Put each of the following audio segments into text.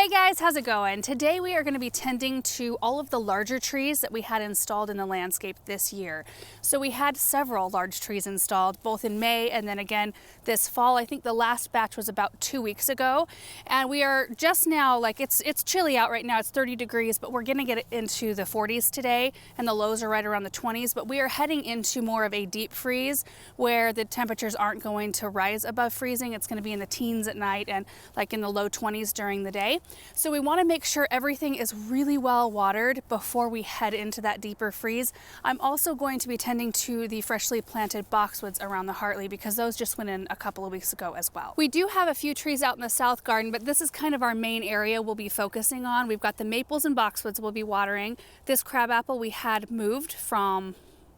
Hey guys, how's it going? Today we are going to be tending to all of the larger trees that we had installed in the landscape this year. So we had several large trees installed both in May and then again this fall. I think the last batch was about 2 weeks ago, and we are just now, like it's chilly out right now. It's 30 degrees, but we're going to get into the 40s today, and the lows are right around the 20s, but we are heading into more of a deep freeze where the temperatures aren't going to rise above freezing. It's going to be in the teens at night and like in the low 20s during the day. So we want to make sure everything is really well watered before we head into that deeper freeze. I'm also going to be tending to the freshly planted boxwoods around the Hartley because those just went in a couple of weeks ago as well. We do have a few trees out in the south garden, but this is kind of our main area we'll be focusing on. We've got the maples and boxwoods we'll be watering. This crabapple we had moved from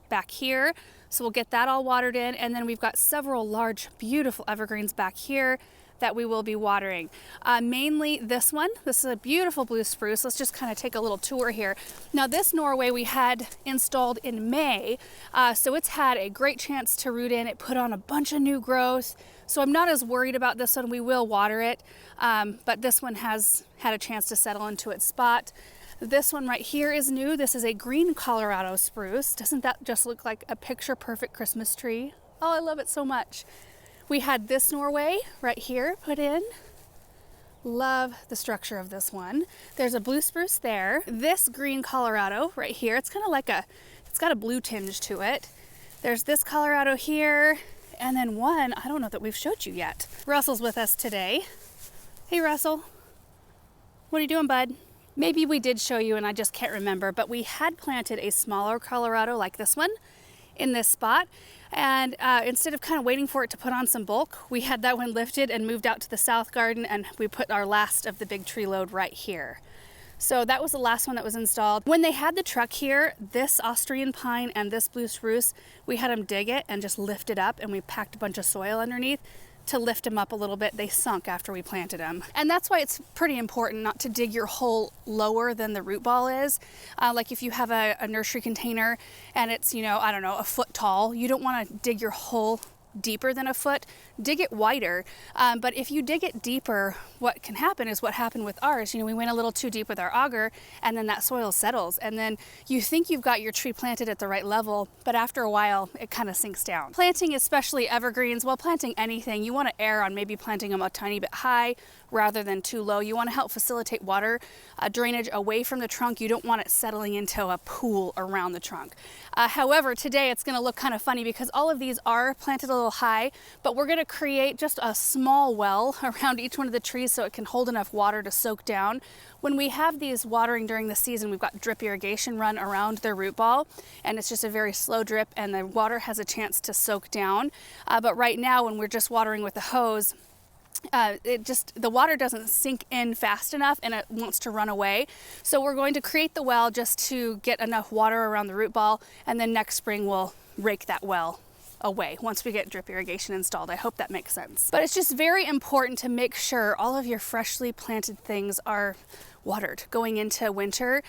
back here, so we'll get that all watered in, and then we've got several large beautiful evergreens back here that we will be watering. Mainly this one. This is a beautiful blue spruce. Let's just kind of take a little tour here. Now this Norway we had installed in May, so it's had a great chance to root in. It put on a bunch of new growth, so I'm not as worried about this one. We will water it, but this one has had a chance to settle into its spot. This one right here is new. This is a green Colorado spruce. Doesn't that just look like a picture perfect Christmas tree? Oh, I love it so much. We had this Norway right here put in. Love the structure of this one. There's a blue spruce there. This green Colorado right here, it's kind of like it's got a blue tinge to it. There's this Colorado here, and then one, I don't know that we've showed you yet. Russell's with us today. Hey Russell, what are you doing, bud? Maybe we did show you and I just can't remember, but we had planted a smaller Colorado like this one in this spot. And instead of kind of waiting for it to put on some bulk, we had that one lifted and moved out to the south garden, and we put our last of the big tree load right here. So that was the last one that was installed. When they had the truck here, this Austrian pine and this blue spruce, we had them dig it and just lift it up, and we packed a bunch of soil underneath to lift them up a little bit. They sunk after we planted them. And that's why it's pretty important not to dig your hole lower than the root ball is. Like if you have a nursery container and it's, I don't know, a foot tall, you don't want to dig your hole deeper than a foot. Dig it wider. But if you dig it deeper, what can happen is what happened with ours. We went a little too deep with our auger, and then that soil settles, and then you think you've got your tree planted at the right level, but after a while it kind of sinks down. Planting, especially evergreens, while planting anything, you want to err on maybe planting them a tiny bit high rather than too low. You want to help facilitate water drainage away from the trunk. You don't want it settling into a pool around the trunk. However, today it's going to look kind of funny because all of these are planted a little high, but we're going to create just a small well around each one of the trees so it can hold enough water to soak down. When we have these watering during the season, we've got drip irrigation run around their root ball, and it's just a very slow drip, and the water has a chance to soak down. But right now, when we're just watering with the hose, the water doesn't sink in fast enough and it wants to run away. So we're going to create the well just to get enough water around the root ball, and then next spring we'll rake that well away once we get drip irrigation installed. I hope that makes sense. But it's just very important to make sure all of your freshly planted things are watered going into winter.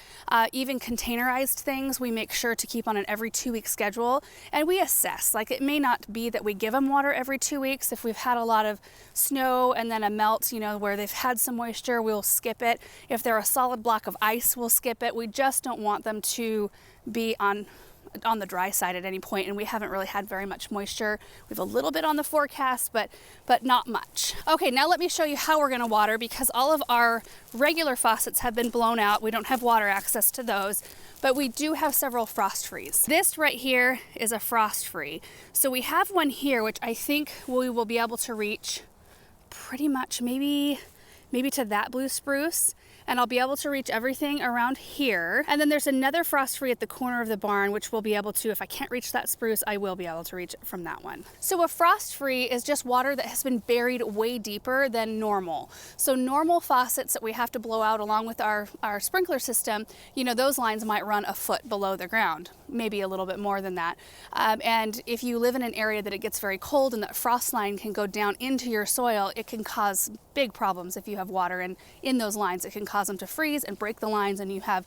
Even containerized things, we make sure to keep on an every 2-week schedule, and we assess. Like, it may not be that we give them water every 2 weeks. If we've had a lot of snow and then a melt, where they've had some moisture, we'll skip it. If they're a solid block of ice, we'll skip it. We just don't want them to be on the dry side at any point, and we haven't really had very much moisture. We have a little bit on the forecast, but not much. Okay, now let me show you how we're going to water, because all of our regular faucets have been blown out. We don't have water access to those, but we do have several frost frees. This right here is a frost free. So we have one here, which I think we will be able to reach pretty much maybe to that blue spruce. And I'll be able to reach everything around here. And then there's another frost free at the corner of the barn, which we'll be able to, if I can't reach that spruce, I will be able to reach it from that one. So a frost free is just water that has been buried way deeper than normal. So normal faucets that we have to blow out along with our sprinkler system, those lines might run a foot below the ground, maybe a little bit more than that. And if you live in an area that it gets very cold and that frost line can go down into your soil, it can cause big problems if you have water in those lines. It can cause them to freeze and break the lines, and you have,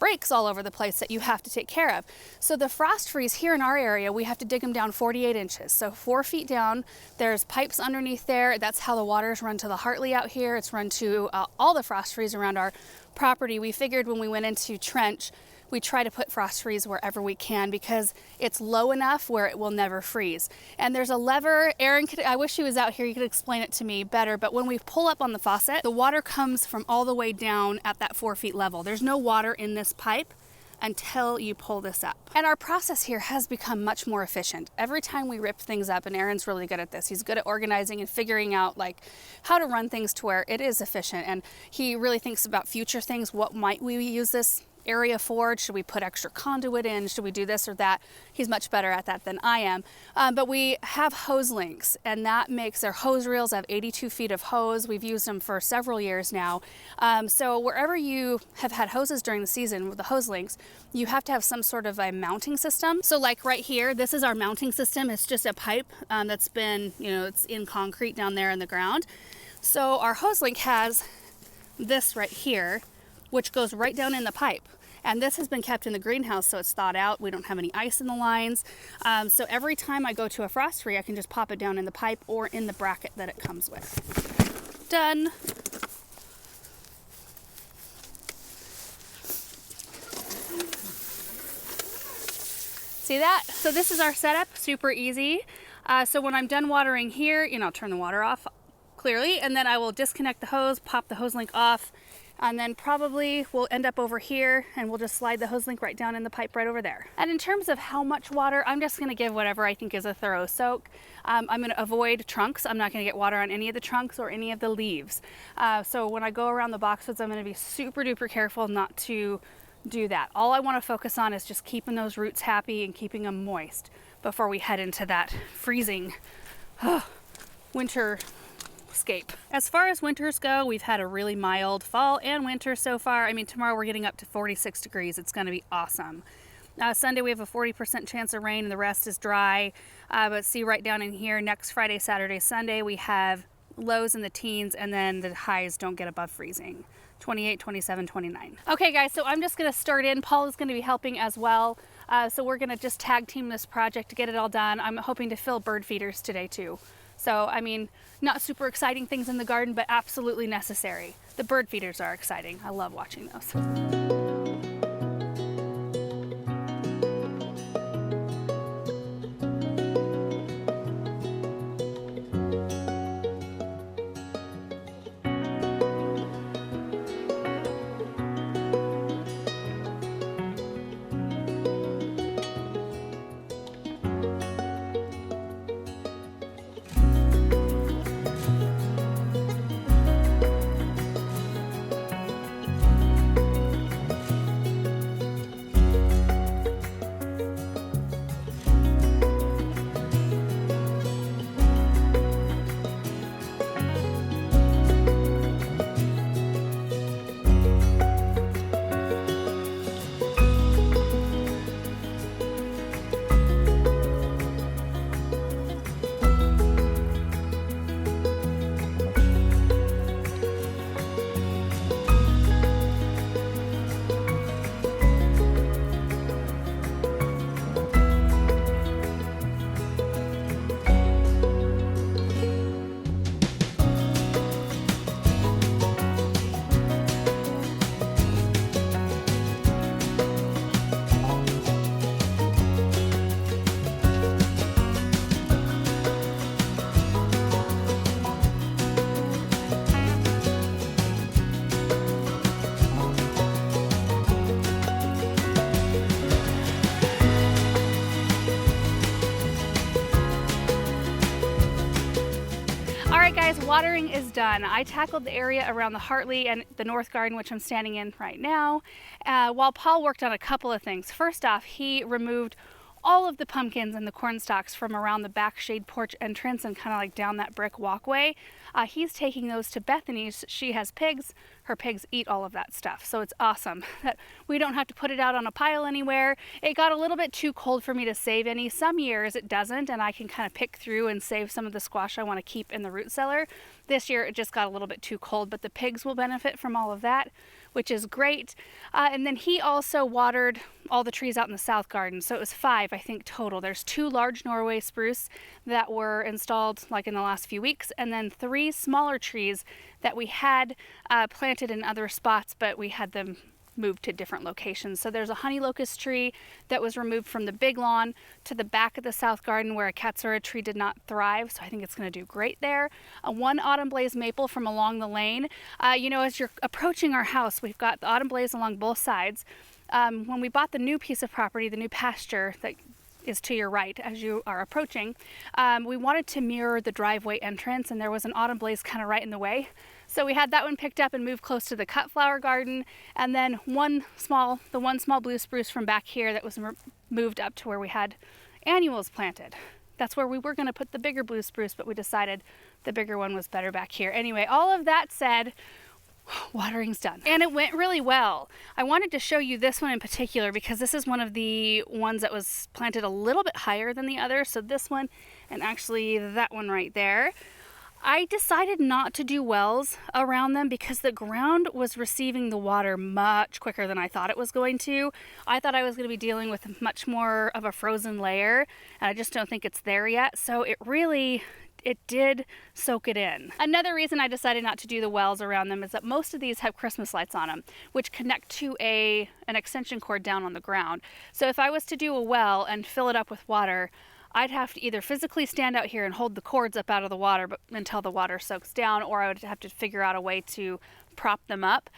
breaks all over the place that you have to take care of. So the frost freeze here in our area, we have to dig them down 48 inches. So 4 feet down, there's pipes underneath there. That's how the waters run to the Hartley out here. It's run to all the frost freeze around our property. We figured when we went into trench, we try to put frost freeze wherever we can because it's low enough where it will never freeze. And there's a lever, Aaron I wish he was out here, he could explain it to me better, but when we pull up on the faucet, the water comes from all the way down at that 4 feet level. There's no water in this pipe until you pull this up. And our process here has become much more efficient. Every time we rip things up, and Aaron's really good at this, he's good at organizing and figuring out like how to run things to where it is efficient. And he really thinks about future things. What might we use this area for? Should we put extra conduit in? Should we do this or that? He's much better at that than I am. But we have hose links, and that makes their hose reels. I have 82 feet of hose. We've used them for several years now. So wherever you have had hoses during the season with the hose links, you have to have some sort of a mounting system. So like right here, this is our mounting system. It's just a pipe that's been, it's in concrete down there in the ground. So our hose link has this right here, which goes right down in the pipe. And this has been kept in the greenhouse, so it's thawed out. We don't have any ice in the lines. So every time I go to a frost free, I can just pop it down in the pipe or in the bracket that it comes with. Done. See that? So this is our setup, super easy. So when I'm done watering here, I'll turn the water off clearly, and then I will disconnect the hose, pop the hose link off, and then probably we'll end up over here and we'll just slide the hose link right down in the pipe right over there. And in terms of how much water, I'm just gonna give whatever I think is a thorough soak. I'm gonna avoid trunks. I'm not gonna get water on any of the trunks or any of the leaves. So when I go around the boxwoods, I'm gonna be super duper careful not to do that. All I wanna focus on is just keeping those roots happy and keeping them moist before we head into that freezing winter escape. As far as winters go, we've had a really mild fall and winter so far. I mean, tomorrow we're getting up to 46 degrees. It's going to be awesome. Sunday we have a 40% chance of rain and the rest is dry. But see right down in here, next Friday, Saturday, Sunday, we have lows in the teens and then the highs don't get above freezing. 28, 27, 29. Okay guys, so I'm just going to start in. Paul is going to be helping as well. So we're going to just tag team this project to get it all done. I'm hoping to fill bird feeders today too. So, I mean, not super exciting things in the garden, but absolutely necessary. The bird feeders are exciting. I love watching those. Watering is done. I tackled the area around the Hartley and the North Garden, which I'm standing in right now, while Paul worked on a couple of things. First off, he removed all of the pumpkins and the corn stalks from around the back shade porch entrance and kind of like down that brick walkway. He's taking those to Bethany's. She has pigs. Her pigs eat all of that stuff. So it's awesome that we don't have to put it out on a pile anywhere. It got a little bit too cold for me to save any. Some years it doesn't, and I can kind of pick through and save some of the squash I want to keep in the root cellar. This year it just got a little bit too cold, but the pigs will benefit from all of that, which is great. And then he also watered all the trees out in the south garden. So it was 5, I think, total. There's 2 large Norway spruce that were installed like in the last few weeks, and then 3 smaller trees that we had planted in other spots, but we had them moved to different locations. So there's a honey locust tree that was removed from the big lawn to the back of the south garden where a katsura tree did not thrive. So I think it's going to do great there. One autumn blaze maple from along the lane. You know, as you're approaching our house, we've got the autumn blaze along both sides. When we bought the new piece of property, the new pasture that is to your right as you are approaching, we wanted to mirror the driveway entrance, and there was an autumn blaze kind of right in the way. So we had that one picked up and moved close to the cut flower garden, and then the one small blue spruce from back here that was moved up to where we had annuals planted. That's where we were going to put the bigger blue spruce, but we decided the bigger one was better back here. Anyway, all of that said, watering's done, and it went really well. I wanted to show you this one in particular because this is one of the ones that was planted a little bit higher than the others. So this one, and actually that one right there, I decided not to do wells around them because the ground was receiving the water much quicker than I thought it was going to. I thought I was going to be dealing with much more of a frozen layer, and I just don't think it's there yet. So it did soak it in. Another reason I decided not to do the wells around them is that most of these have Christmas lights on them, which connect to an extension cord down on the ground. So if I was to do a well and fill it up with water, I'd have to either physically stand out here and hold the cords up out of the water until the water soaks down, or I would have to figure out a way to prop them up.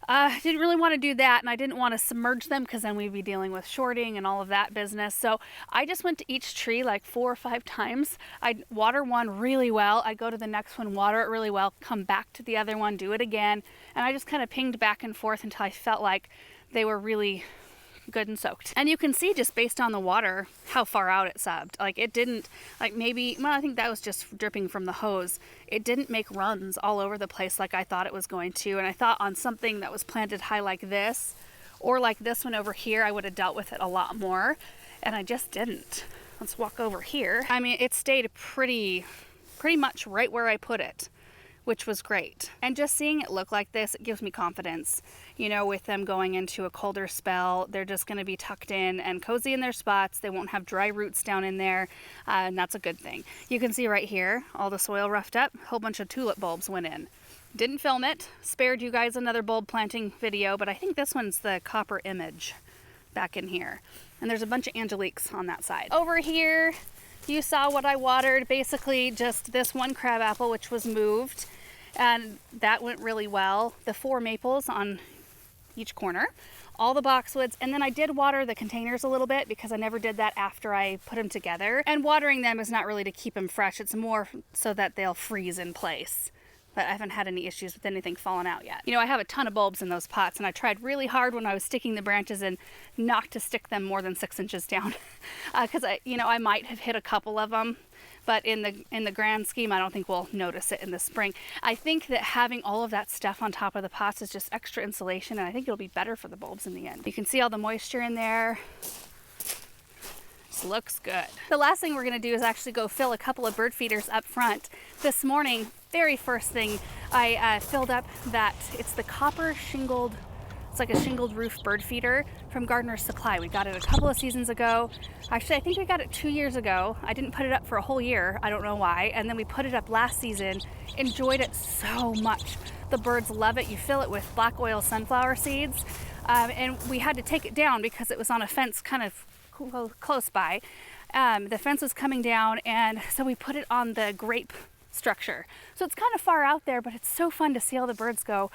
I didn't really want to do that, and I didn't want to submerge them because then we'd be dealing with shorting and all of that business. So I just went to each tree like 4 or 5 times. I'd water one really well. I'd go to the next one, water it really well, come back to the other one, do it again. And I just kind of pinged back and forth until I felt like they were really good and soaked. And you can see just based on the water how far out it subbed. Like it didn't, like maybe, well, I think that was just dripping from the hose. It didn't make runs all over the place like I thought it was going to. And I thought on something that was planted high like this, or like this one over here, I would have dealt with it a lot more. And I just didn't. Let's walk over here. I mean, it stayed pretty much right where I put it, which was great. And just seeing it look like this, it gives me confidence. You know, with them going into a colder spell, they're just gonna be tucked in and cozy in their spots. They won't have dry roots down in there, and that's a good thing. You can see right here, all the soil roughed up, a whole bunch of tulip bulbs went in. Didn't film it, spared you guys another bulb planting video, but I think this one's the copper image back in here. And there's a bunch of angeliques on that side. Over here, you saw what I watered, basically just this one crabapple, which was moved, and that went really well. The 4 maples on each corner, all the boxwoods, and then I did water the containers a little bit because I never did that after I put them together. And watering them is not really to keep them fresh, it's more so that they'll freeze in place. But I haven't had any issues with anything falling out yet. You know, I have a ton of bulbs in those pots, and I tried really hard when I was sticking the branches in not to stick them more than 6 inches down because I might have hit a couple of them. But in the grand scheme, I don't think we'll notice it in the spring. I think that having all of that stuff on top of the pots is just extra insulation, and I think it'll be better for the bulbs in the end. You can see all the moisture in there. This looks good. The last thing we're gonna do is actually go fill a couple of bird feeders up front. This morning, very first thing, I filled up that, it's the copper shingled, it's like a shingled roof bird feeder from Gardener's Supply. We got it a couple of seasons ago. Actually, I think we got it 2 years ago. I didn't put it up for a whole year. I don't know why. And then we put it up last season. Enjoyed it so much. The birds love it. You fill it with black oil sunflower seeds. And we had to take it down because it was on a fence kind of close by. The fence was coming down, and so we put it on the grape structure. So it's kind of far out there, but it's so fun to see all the birds go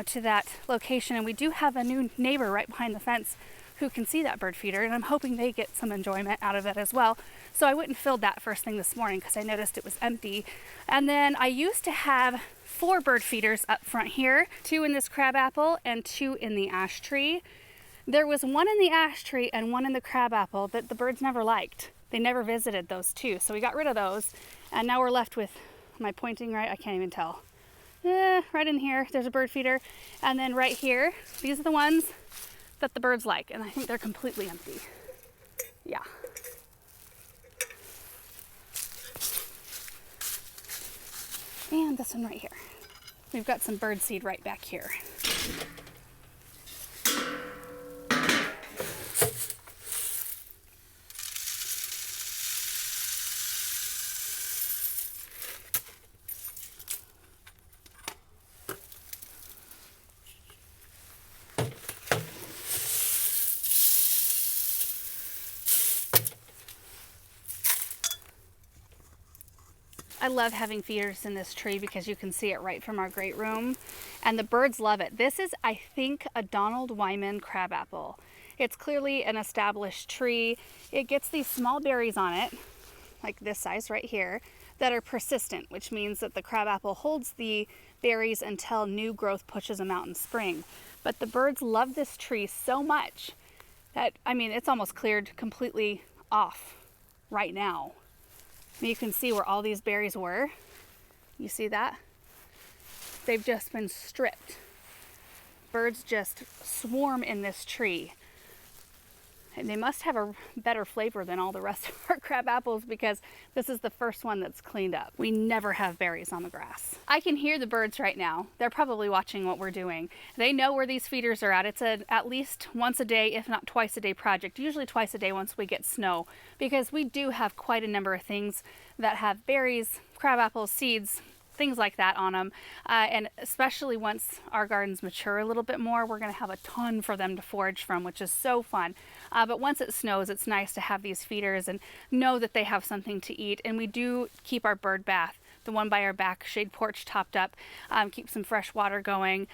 to that location. And we do have a new neighbor right behind the fence who can see that bird feeder, and I'm hoping they get some enjoyment out of it as well. So I went and filled that first thing this morning because I noticed it was empty. And then I used to have 4 bird feeders up front here, 2 in this crabapple and 2 in the ash tree. There was 1 in the ash tree and 1 in the crabapple that the birds never liked. They never visited those 2, so we got rid of those, and now we're left with, am I pointing right? I can't even tell. Right in here, there's a bird feeder, and then right here, these are the ones that the birds like, and I think they're completely empty. Yeah. And this one right here. We've got some bird seed right back here. I love having feeders in this tree because you can see it right from our great room, and the birds love it. This is, I think, a Donald Wyman crabapple. It's clearly an established tree. It gets these small berries on it, like this size right here, that are persistent, which means that the crabapple holds the berries until new growth pushes them out in spring. But the birds love this tree so much that, I mean, it's almost cleared completely off right now. You can see where all these berries were. You see that? They've just been stripped. Birds just swarm in this tree. And they must have a better flavor than all the rest of our crab apples because this is the first one that's cleaned up. We never have berries on the grass. I can hear the birds right now. They're probably watching what we're doing. They know where these feeders are at. It's at least once a day, if not twice a day project, usually twice a day once we get snow, because we do have quite a number of things that have berries, crab apples, seeds, things like that on them. And especially once our gardens mature a little bit more, we're going to have a ton for them to forage from, which is so fun. But once it snows, it's nice to have these feeders and know that they have something to eat. And we do keep our bird bath, the one by our back shade porch, topped up, keep some fresh water going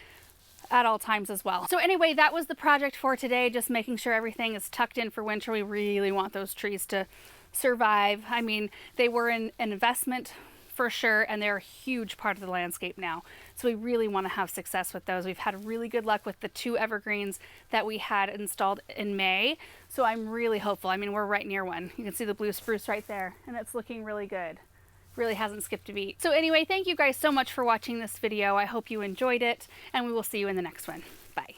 at all times as well. So anyway, that was the project for today, just making sure everything is tucked in for winter. We really want those trees to survive. I mean, they were an investment for sure, and they're a huge part of the landscape now. So we really want to have success with those. We've had really good luck with the 2 evergreens that we had installed in May. So I'm really hopeful. I mean, we're right near one. You can see the blue spruce right there, and it's looking really good. Really hasn't skipped a beat. So anyway, thank you guys so much for watching this video. I hope you enjoyed it, and we will see you in the next one. Bye.